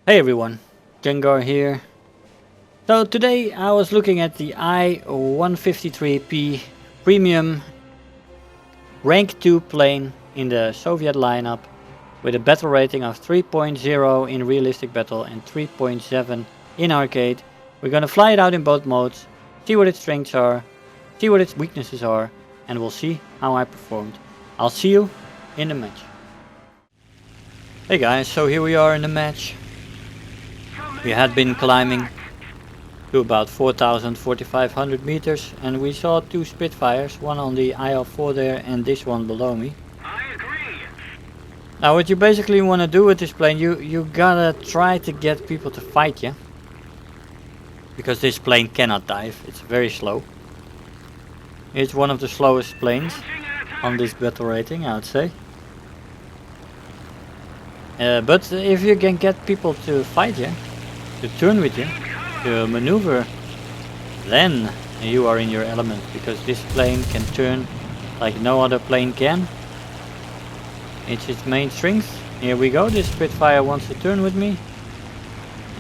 Hey everyone, Gengar here. So today I was looking at the I-153P premium rank 2 plane in the Soviet lineup with a battle rating of 3.0 in realistic battle and 3.7 in arcade. We're gonna fly it out in both modes, see what its strengths are, see what its weaknesses are, and we'll see how I performed. I'll see you in the match. Hey guys, so here we are in the match. We had been climbing to about 4,500 meters and we saw two Spitfires, one on the IL-4 there and this one below me. I agree. Now what you basically want to do with this plane, you gotta try to get people to fight you. Because this plane cannot dive, it's very slow. It's one of the slowest planes on this battle rating, I would say. But if you can get people to fight you, to turn with you, to maneuver, then you are in your element, because this plane can turn like no other plane can. It's its main strength. Here we go, this Spitfire wants to turn with me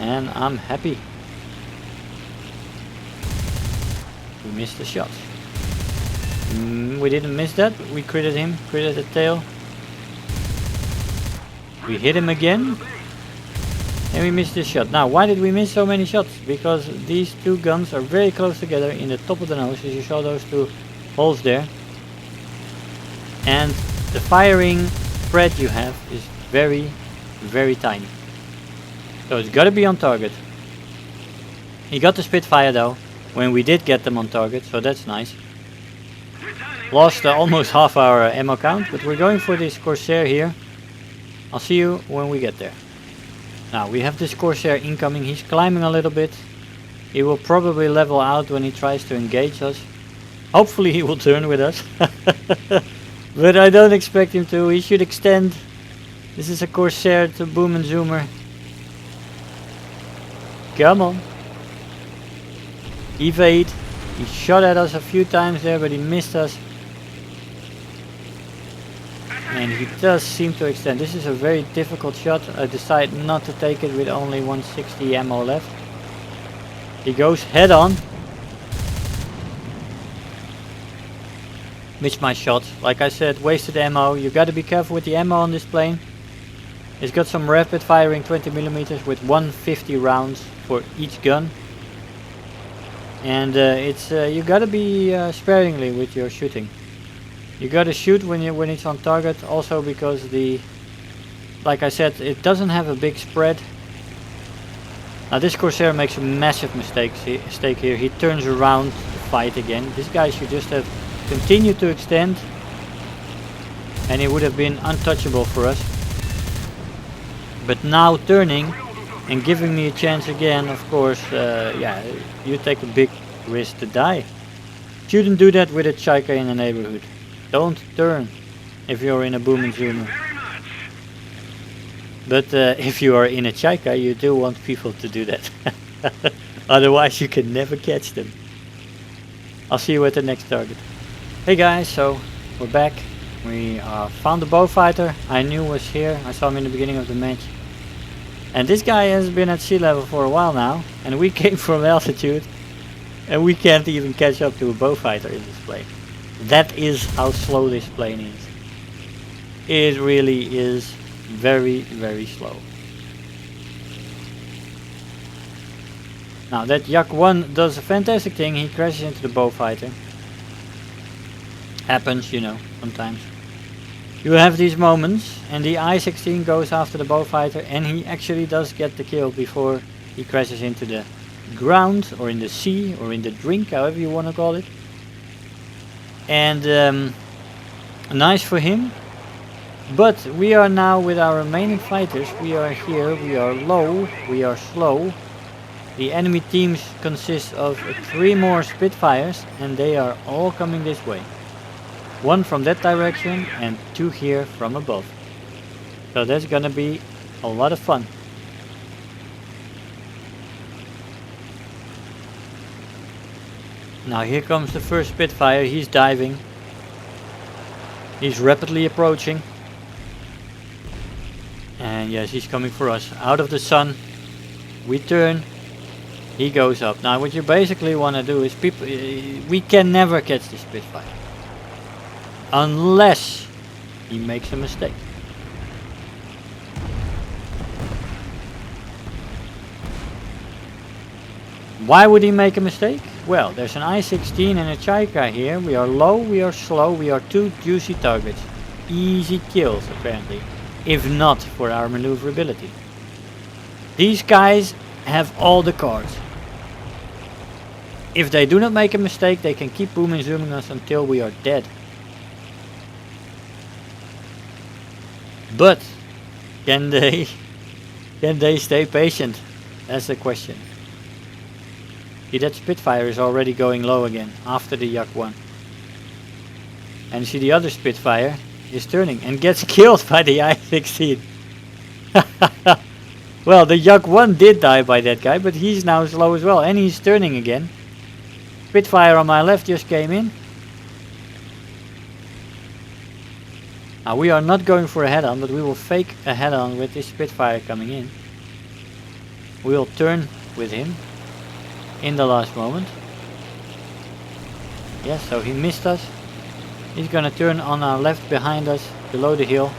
and I'm happy. We missed the shot. We didn't miss that, we critted him, critted the tail. We hit him again. And we missed this shot. Now, why did we miss so many shots? Because these two guns are very close together in the top of the nose, as you saw those two holes there. And the firing spread you have is very, very tiny. So it's gotta be on target. He got the Spitfire though, when we did get them on target, so that's nice. Lost almost half our ammo count, but we're going for this Corsair here. I'll see you when we get there. Now we have this Corsair incoming, he's climbing a little bit. He will probably level out when he tries to engage us. Hopefully he will turn with us. But I don't expect him to, he should extend. This is a Corsair to boom and zoomer. Come on. Evade. He shot at us a few times there, but he missed us. And he does seem to extend. This is a very difficult shot. I decide not to take it with only 160 ammo left. He goes head on. Missed my shot. Like I said, wasted ammo. You gotta be careful with the ammo on this plane. It's got some rapid firing 20mm with 150 rounds for each gun. And you gotta be sparingly with your shooting. You gotta shoot when it's on target, also because like I said, it doesn't have a big spread. Now this Corsair makes a massive mistake here. He turns around to fight again. This guy should just have continued to extend and he would have been untouchable for us. But now turning and giving me a chance again, of course, yeah, you take a big risk to die. Shouldn't do that with a Chaika in the neighborhood. Don't turn if you're in a boom and zoomer. But if you are in a Chaika, you do want people to do that. Otherwise you can never catch them. I'll see you at the next target. Hey guys, so we're back. We found the Beaufighter. I knew was here. I saw him in the beginning of the match. And this guy has been at sea level for a while now. And we came from altitude. And we can't even catch up to a Beaufighter in this plane. That is how slow this plane is. It really is very, very slow. Now that Yak 1 does a fantastic thing, he crashes into the Beaufighter. Happens, you know, sometimes. You have these moments and the I-16 goes after the Beaufighter and he actually does get the kill before he crashes into the ground or in the sea or in the drink, however you want to call it. And nice for him. But we are now with our remaining fighters. We are here, we are low, we are slow. The enemy teams consist of 3 more Spitfires and they are all coming this way. 1 from that direction and 2 here from above. So that's gonna be a lot of fun. Now here comes the first Spitfire, he's diving. He's rapidly approaching. And yes, he's coming for us. Out of the sun, we turn, he goes up. Now what you basically want to do is, we can never catch the Spitfire unless he makes a mistake. Why would he make a mistake? Well, there's an I-16 and a Chaika here. We are low, we are slow, we are two juicy targets. Easy kills apparently, if not for our maneuverability. These guys have all the cards. If they do not make a mistake, they can keep booming zooming us until we are dead. But can they stay patient? That's the question. See, that Spitfire is already going low again after the Yak 1. And you see the other Spitfire is turning and gets killed by the I-16. Well, the Yak 1 did die by that guy, but he's now slow as well, and he's turning again. Spitfire on my left just came in. Now we are not going for a head-on, but we will fake a head-on with this Spitfire coming in. We'll turn with him in the last moment. Yes, so he missed us. He's gonna turn on our left behind us, below the hill.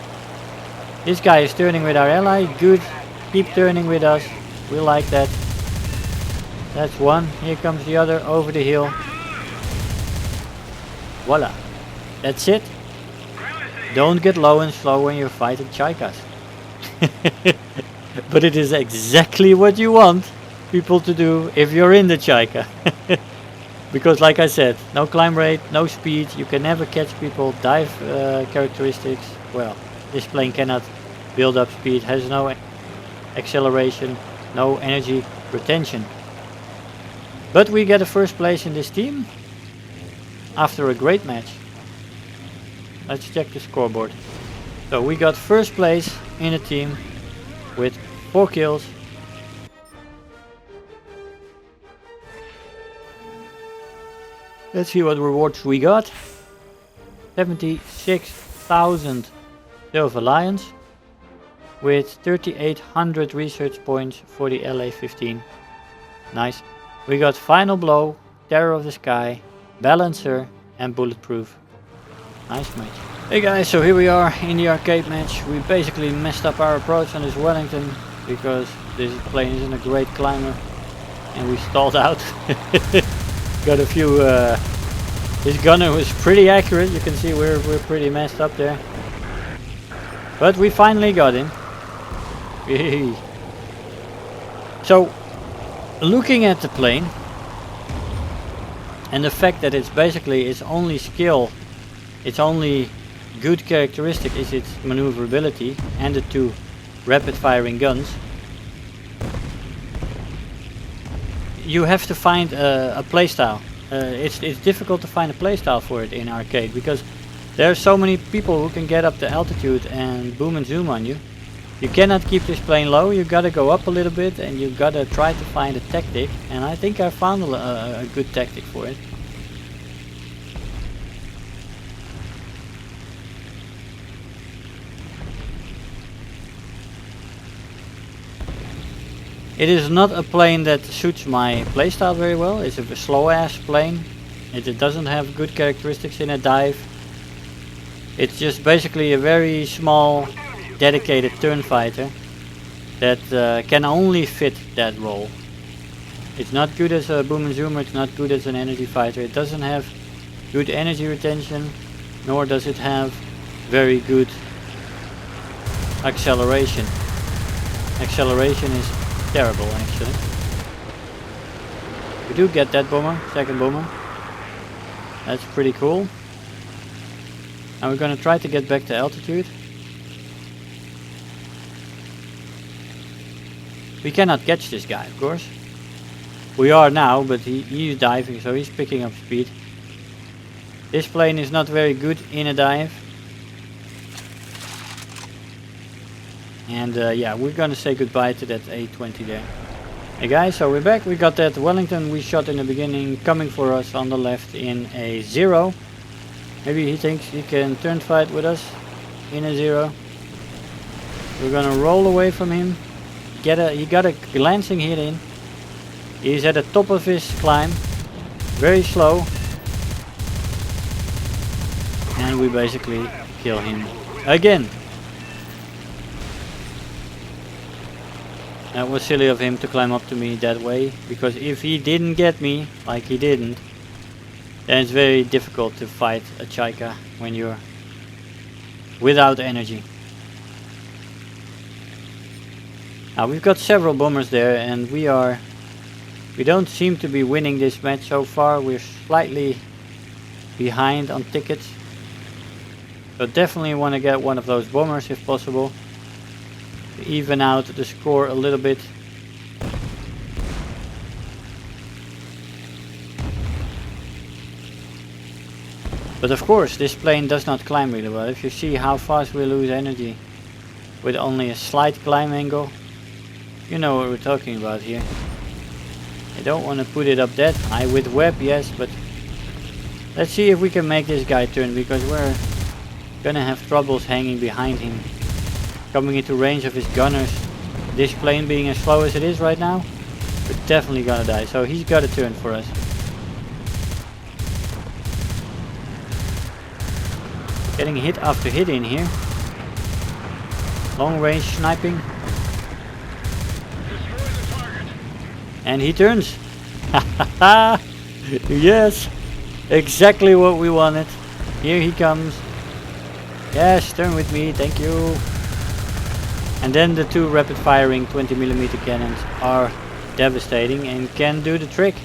This guy is turning with our ally, good. Keep turning with us, we like that. That's one, here comes the other over the hill. Voila, that's it. Don't get low and slow when you're fighting Chaikas. But it is exactly what you want people to do if you're in the Chaika. Because like I said, no climb rate, no speed, you can never catch people, dive characteristics. Well, this plane cannot build up speed, has no acceleration, no energy retention. But we get a first place in this team after a great match. Let's check the scoreboard. So we got first place in a team with 4 kills. Let's see what rewards we got. 76,000 Silver Lions with 3,800 research points for the LA-15. Nice. We got Final Blow, Terror of the Sky, Balancer and Bulletproof. Nice match. Hey guys, so here we are in the arcade match. We basically messed up our approach on this Wellington because this plane isn't a great climber and we stalled out. Got a few, this gunner was pretty accurate, you can see we're pretty messed up there. But we finally got him. So, looking at the plane, and the fact that it's basically its only skill, its only good characteristic is its maneuverability and the 2 rapid firing guns. You have to find a playstyle. It's difficult to find a playstyle for it in arcade because there are so many people who can get up the altitude and boom and zoom on you. You cannot keep this plane low, you gotta go up a little bit and you gotta try to find a tactic, and I think I found a good tactic for it. It is not a plane that suits my playstyle very well. It's a slow ass plane. It doesn't have good characteristics in a dive. It's just basically a very small dedicated turn fighter that can only fit that role. It's not good as a boom and zoomer, it's not good as an energy fighter. It doesn't have good energy retention, nor does it have very good acceleration. Acceleration is terrible actually. We do get that bomber, second bomber. That's pretty cool. And we're gonna try to get back to altitude. We cannot catch this guy, of course. We are now, but he's diving, so he's picking up speed. This plane is not very good in a dive. And yeah, we're gonna say goodbye to that A20 there. Hey guys, so we're back. We got that Wellington we shot in the beginning coming for us on the left in a 0. Maybe he thinks he can turn fight with us in a 0. We're gonna roll away from him, he got a glancing hit in. He's at the top of his climb, very slow, and we basically kill him again. That was silly of him to climb up to me that way, because if he didn't get me, like he didn't, then it's very difficult to fight a Chaika when you're without energy. Now we've got several bombers there, and we don't seem to be winning this match so far. We're slightly behind on tickets, so definitely want to get one of those bombers if possible, to even out the score a little bit. But of course this plane does not climb really well. If you see how fast we lose energy with only a slight climb angle, you know what we're talking about here. I don't want to put it up that high with web, yes, but let's see if we can make this guy turn, because we're gonna have troubles hanging behind him, coming into range of his gunners. This plane being as slow as it is right now, we're definitely gonna die, so he's got to turn for us. Getting hit after hit in here. Long range sniping. And he turns. Yes, exactly what we wanted. Here he comes. Yes, turn with me, thank you. And then the two rapid firing 20mm cannons are devastating and can do the trick.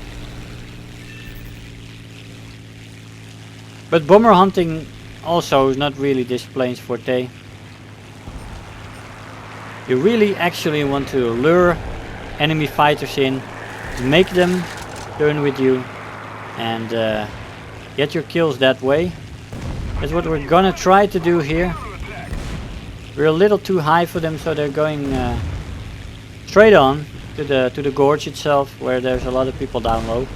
But bomber hunting also is not really this plane's forte. You really actually want to lure enemy fighters in, make them turn with you, and get your kills that way. That's what we're gonna try to do here. We're a little too high for them, so they're going straight on to the gorge itself, where there's a lot of people down low.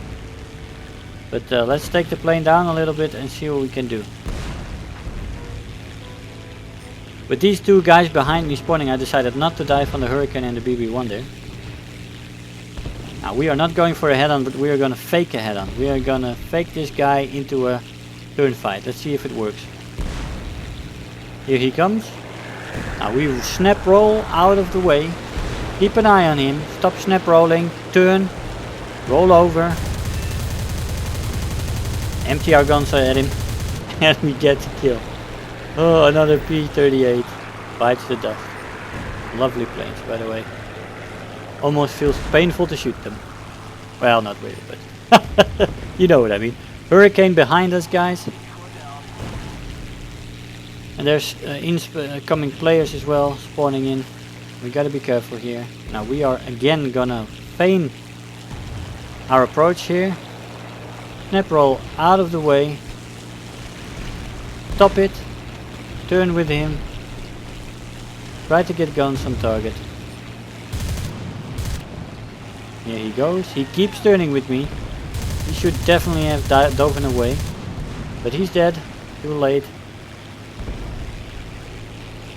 But let's take the plane down a little bit and see what we can do. With these two guys behind me spawning, I decided not to dive on the Hurricane and the BB-1 there. Now we are not going for a head-on, but we are going to fake a head-on. We are going to fake this guy into a turn fight. Let's see if it works. Here he comes. Now we will snap roll out of the way. Keep an eye on him. Stop snap rolling. Turn. Roll over. Empty our guns at him. And we get the kill. Oh, another P-38. Bites the dust. Lovely planes, by the way. Almost feels painful to shoot them. Well, not really, but you know what I mean. Hurricane behind us, guys. And there's incoming players as well spawning in. We gotta be careful here. Now we are again gonna feign our approach here. Snap roll out of the way. Stop it. Turn with him. Try to get guns on target. Here he goes. He keeps turning with me. He should definitely have dove away. But he's dead. Too late.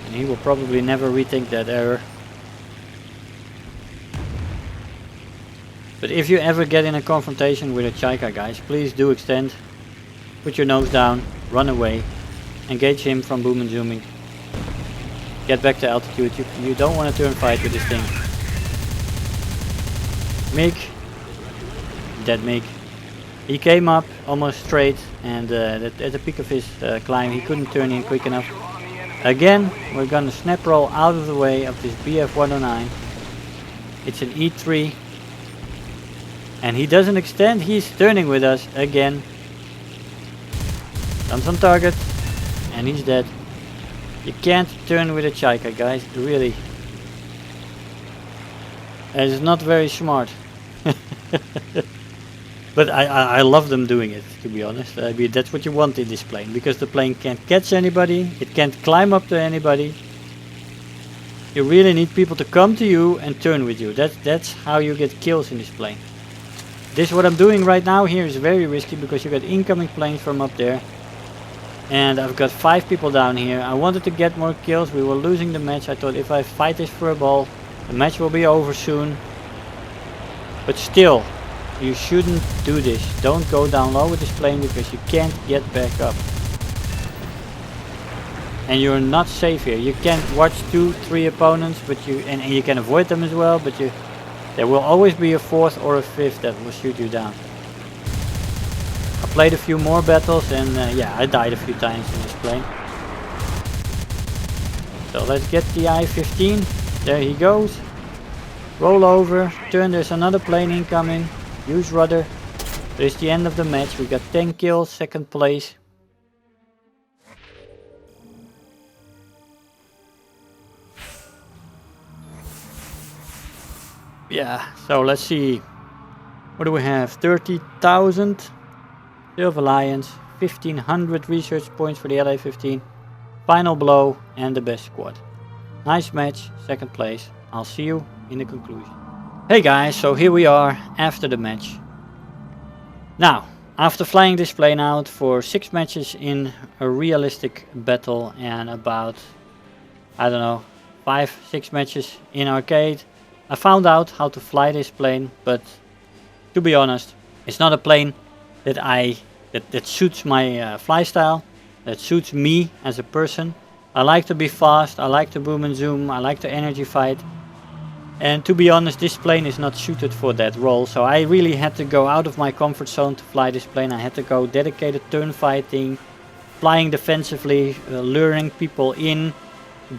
And he will probably never rethink that error. But if you ever get in a confrontation with a Chaika, guys, please do extend. Put your nose down. Run away. Engage him from boom and zooming. Get back to altitude. You don't want to turn fight with this thing. MiG. Dead MiG. He came up almost straight, and at the peak of his climb he couldn't turn in quick enough. Again, we're gonna snap roll out of the way of this BF-109. It's an E3. And he doesn't extend, he's turning with us again. Comes on target. And he's dead. You can't turn with a Chaika, guys, really. It's not very smart. But I love them doing it, to be honest. I mean, that's what you want in this plane, because the plane can't catch anybody, it can't climb up to anybody. You really need people to come to you and turn with you. That's how you get kills in this plane. This what I'm doing right now here is very risky, because you got incoming planes from up there. And I've got 5 people down here. I wanted to get more kills. We were losing the match. I thought if I fight this for a ball, The match will be over soon. But still, you shouldn't do this. Don't go down low with this plane because you can't get back up. And you're not safe here. You can't watch 2-3 opponents, but and you can avoid them as well, but there will always be a 4th or a 5th that will shoot you down. I played a few more battles and yeah, I died a few times in this plane. So let's get the I-15. There he goes. Roll over, turn, there's another plane incoming. Use rudder. There's the end of the match. We got 10 kills, 2nd place. Yeah, so let's see. What do we have? 30,000 Silver Lions, 1500 research points for the LA-15. Final blow and the best squad. Nice match, 2nd place. I'll see you in the conclusion. Hey guys, so here we are after the match. Now, after flying this plane out for 6 matches in a realistic battle and about, I don't know, 5-6 matches in arcade, I found out how to fly this plane, but to be honest, it's not a plane that that suits my fly style, that suits me as a person. I like to be fast, I like to boom and zoom, I like to energy fight. And to be honest, this plane is not suited for that role, so I really had to go out of my comfort zone to fly this plane. I had to go dedicated turn fighting, flying defensively, luring people in,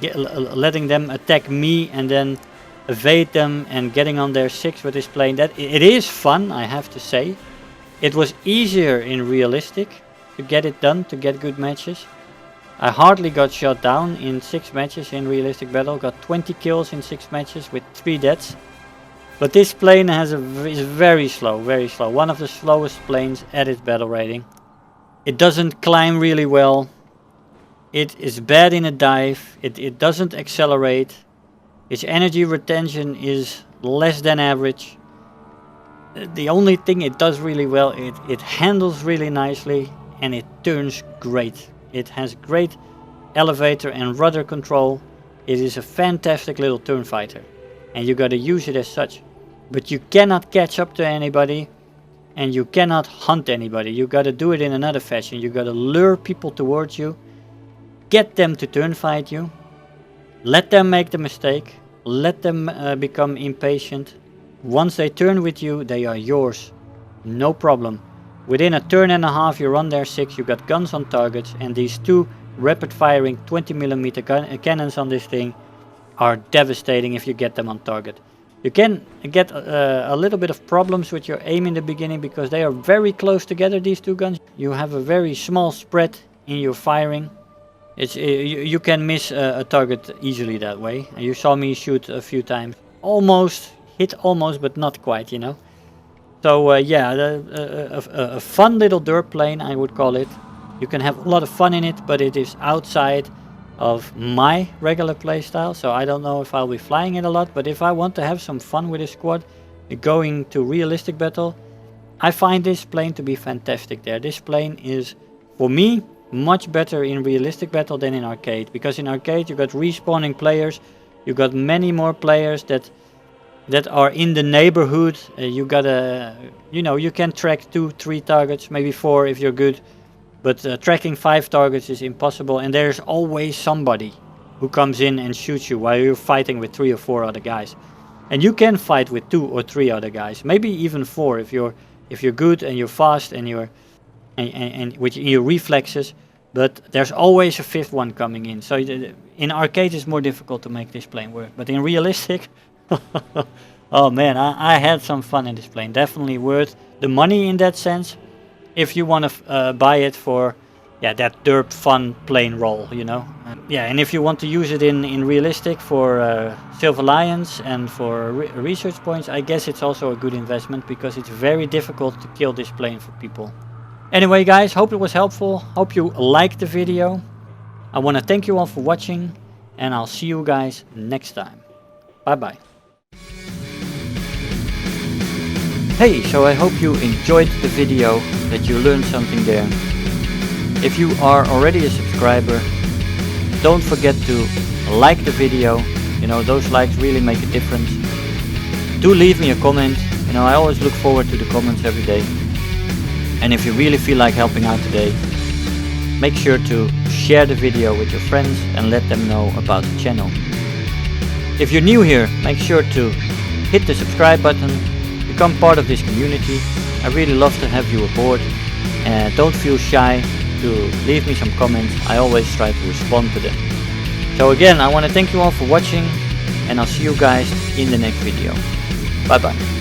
letting them attack me and then evade them and getting on their 6 with this plane. That it is fun, I have to say. It was easier in realistic to get it done, to get good matches. I hardly got shot down in 6 matches in realistic battle. Got 20 kills in 6 matches with 3 deaths. But this plane is very slow, very slow. One of the slowest planes at its battle rating. It doesn't climb really well. It is bad in a dive. It doesn't accelerate. Its energy retention is less than average. The only thing it does really well, it handles really nicely and it turns great. It has great elevator and rudder control. It is a fantastic little turn fighter and you gotta use it as such. But you cannot catch up to anybody and you cannot hunt anybody. You gotta do it in another fashion. You gotta lure people towards you, get them to turn fight you, let them make the mistake, let them become impatient. Once they turn with you, they are yours, no problem. Within a turn and a half you're on their 6, you got guns on targets, and these 2 rapid firing 20mm cannons on this thing are devastating if you get them on target. You can get a little bit of problems with your aim in the beginning because they are very close together, these 2 guns. You have a very small spread in your firing. You can miss a target easily that way. You saw me shoot a few times. Almost, hit almost, but not quite, you know. So yeah, a fun little dirt plane, I would call it. You can have a lot of fun in it, but it is outside of my regular playstyle. So I don't know if I'll be flying it a lot, but if I want to have some fun with a squad, going to realistic battle, I find this plane to be fantastic there. This plane is, for me, much better in realistic battle than in arcade. Because in arcade you got respawning players, you got many more players that are in the neighborhood. You gotta, you know, you can track 2-3 targets, maybe 4 if you're good, but tracking 5 targets is impossible, and there's always somebody who comes in and shoots you while you're fighting with 3 or 4 other guys. And you can fight with 2 or 3 other guys, maybe even 4 if you're good and you're fast and you're and with your reflexes, but there's always a 5th one coming in. So in arcade it's more difficult to make this plane work, but in realistic, oh man, I had some fun in this plane. Definitely worth the money in that sense, if you want to buy it for, yeah, that derp fun plane role, you know. Yeah, and if you want to use it in realistic for Silver Lions and for research points, I guess it's also a good investment because it's very difficult to kill this plane for people. Anyway guys, hope it was helpful, hope you liked the video. I want to thank you all for watching and I'll see you guys next time. Bye bye. Hey, so I hope you enjoyed the video, that you learned something there. If you are already a subscriber, don't forget to like the video, You know, those likes really make a difference. Do leave me a comment. You know, I always look forward to the comments every day. And if you really feel like helping out today, make sure to share the video with your friends and let them know about the channel. If you're new here, make sure to hit the subscribe button, become part of this community. I really love to have you aboard, and don't feel shy to leave me some comments. I always try to respond to them. So again, I want to thank you all for watching, and I'll see you guys in the next video. Bye bye.